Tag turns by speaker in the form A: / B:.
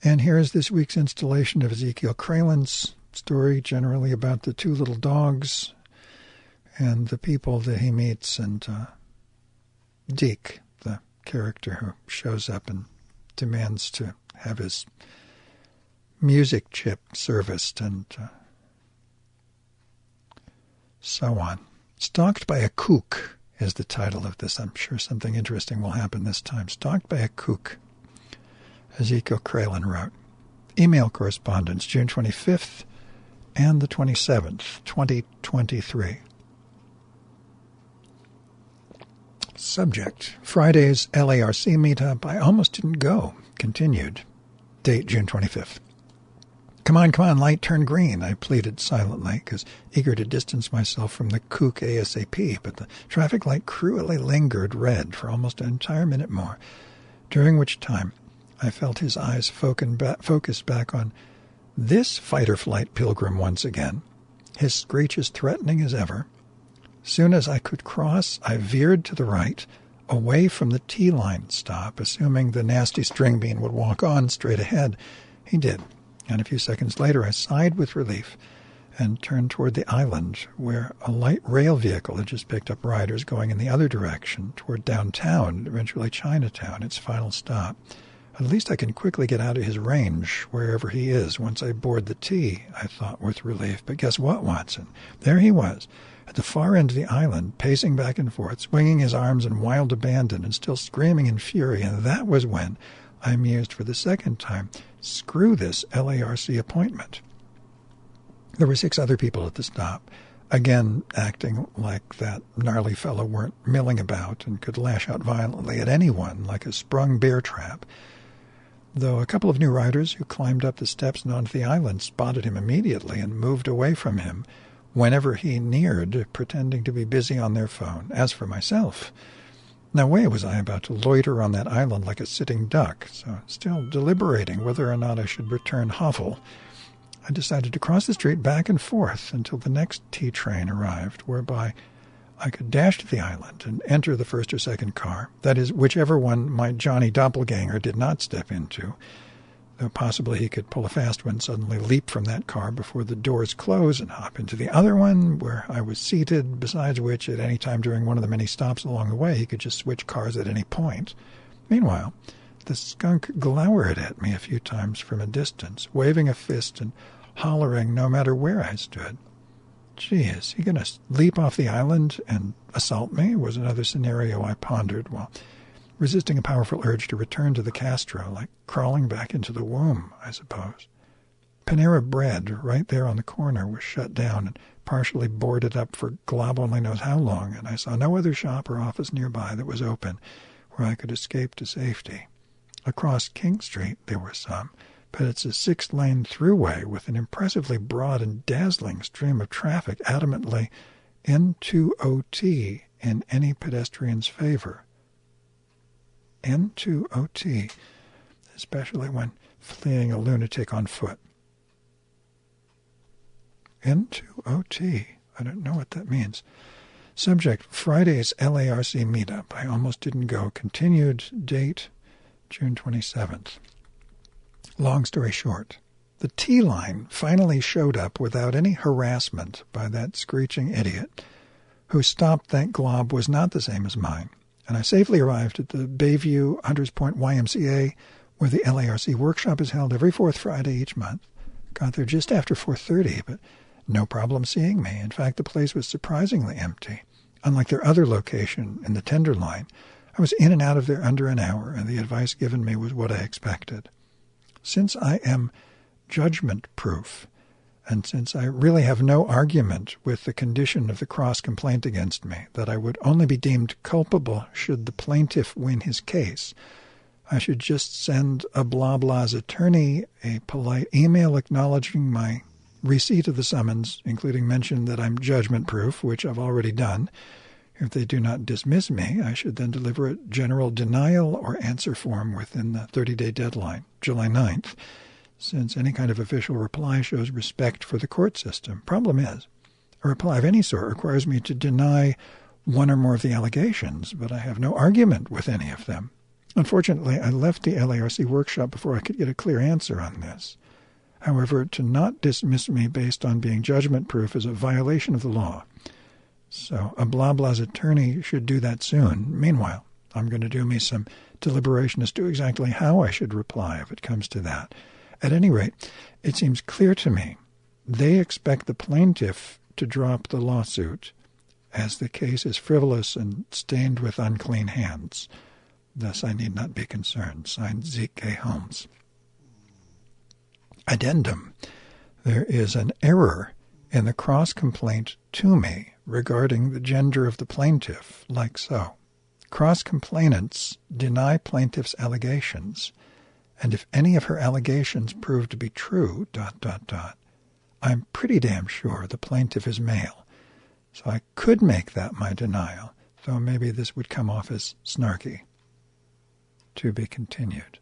A: And here is this week's installation of Ezekiel Kralen's story, generally about the two little dogs and the people that he meets, and Deke, the character who shows up and demands to have his music chip serviced, and so on. Stalked by a Kook is the title of this. I'm sure something interesting will happen this time. Stalked by a Kook, Ezekiel Kralen wrote. Email correspondence, June 25th and the 27th, 2023. Subject, Friday's LARC meetup. I almost didn't go. Continued. Date, June 25th. Come on, light, turn green, I pleaded silently, eager to distance myself from the Kook ASAP, but the traffic light cruelly lingered red for almost an entire minute more, during which time I felt his eyes focus back on this fight-or-flight pilgrim once again, his screech as threatening as ever. Soon as I could cross, I veered to the right, away from the T-line stop, assuming the nasty string bean would walk on straight ahead. He did, and a few seconds later I sighed with relief and turned toward the island, where a light rail vehicle had just picked up riders going in the other direction, toward downtown, eventually Chinatown, its final stop. At least I can quickly get out of his range, wherever he is, once I board the T, I thought with relief. But guess what, Watson? There he was, at the far end of the island, pacing back and forth, swinging his arms in wild abandon and still screaming in fury, and that was when I mused for the second time, screw this LARC appointment. There were 6 other people at the stop, again acting like that gnarly fellow weren't milling about and could lash out violently at anyone like a sprung bear trap, though a couple of new riders who climbed up the steps and onto the island spotted him immediately and moved away from him whenever he neared, pretending to be busy on their phone. As for myself, no way was I about to loiter on that island like a sitting duck, so still deliberating whether or not I should return hovel, I decided to cross the street back and forth until the next T train arrived, whereby I could dash to the island and enter the first or second car, that is, whichever one my Johnny Doppelganger did not step into, though possibly he could pull a fast one, suddenly leap from that car before the doors close and hop into the other one where I was seated, besides which at any time during one of the many stops along the way he could just switch cars at any point. Meanwhile, the skunk glowered at me a few times from a distance, waving a fist and hollering no matter where I stood. Gee, is he going to leap off the island and assault me? Was another scenario I pondered while resisting a powerful urge to return to the Castro, like crawling back into the womb, I suppose. Panera Bread, right there on the corner, was shut down and partially boarded up for glob only knows how long, and I saw no other shop or office nearby that was open where I could escape to safety. Across King Street there were some, but it's a 6-lane throughway with an impressively broad and dazzling stream of traffic adamantly N2OT in any pedestrian's favor. N2OT, especially when fleeing a lunatic on foot. N2OT, I don't know what that means. Subject, Friday's LARC meetup. I almost didn't go. Continued date, June 27th. Long story short, the T-line finally showed up without any harassment by that screeching idiot, whose stop, thank glob, was not the same as mine, and I safely arrived at the Bayview Hunters Point YMCA, where the LARC workshop is held every 4th Friday each month. Got there just after 4:30, but no problem seeing me. In fact, the place was surprisingly empty. Unlike their other location in the Tenderloin, I was in and out of there under an hour, and the advice given me was what I expected. Since I am judgment-proof, and since I really have no argument with the condition of the cross-complaint against me, that I would only be deemed culpable should the plaintiff win his case, I should just send a blah-blah's attorney a polite email acknowledging my receipt of the summons, including mention that I'm judgment-proof, which I've already done. If they do not dismiss me, I should then deliver a general denial or answer form within the 30-day deadline, July 9th, since any kind of official reply shows respect for the court system. Problem is, a reply of any sort requires me to deny one or more of the allegations, but I have no argument with any of them. Unfortunately, I left the LARC workshop before I could get a clear answer on this. However, to not dismiss me based on being judgment-proof is a violation of the law. So a blah-blah's attorney should do that soon. Meanwhile, I'm going to do me some deliberation as to exactly how I should reply if it comes to that. At any rate, it seems clear to me they expect the plaintiff to drop the lawsuit, as the case is frivolous and stained with unclean hands. Thus, I need not be concerned. Signed, Zeke K. Holmes. Addendum. There is an error in the cross-complaint to me regarding the gender of the plaintiff, like so. Cross-complainants deny plaintiff's allegations, and if any of her allegations prove to be true, ... I'm pretty damn sure the plaintiff is male. So I could make that my denial, though maybe this would come off as snarky. To be continued.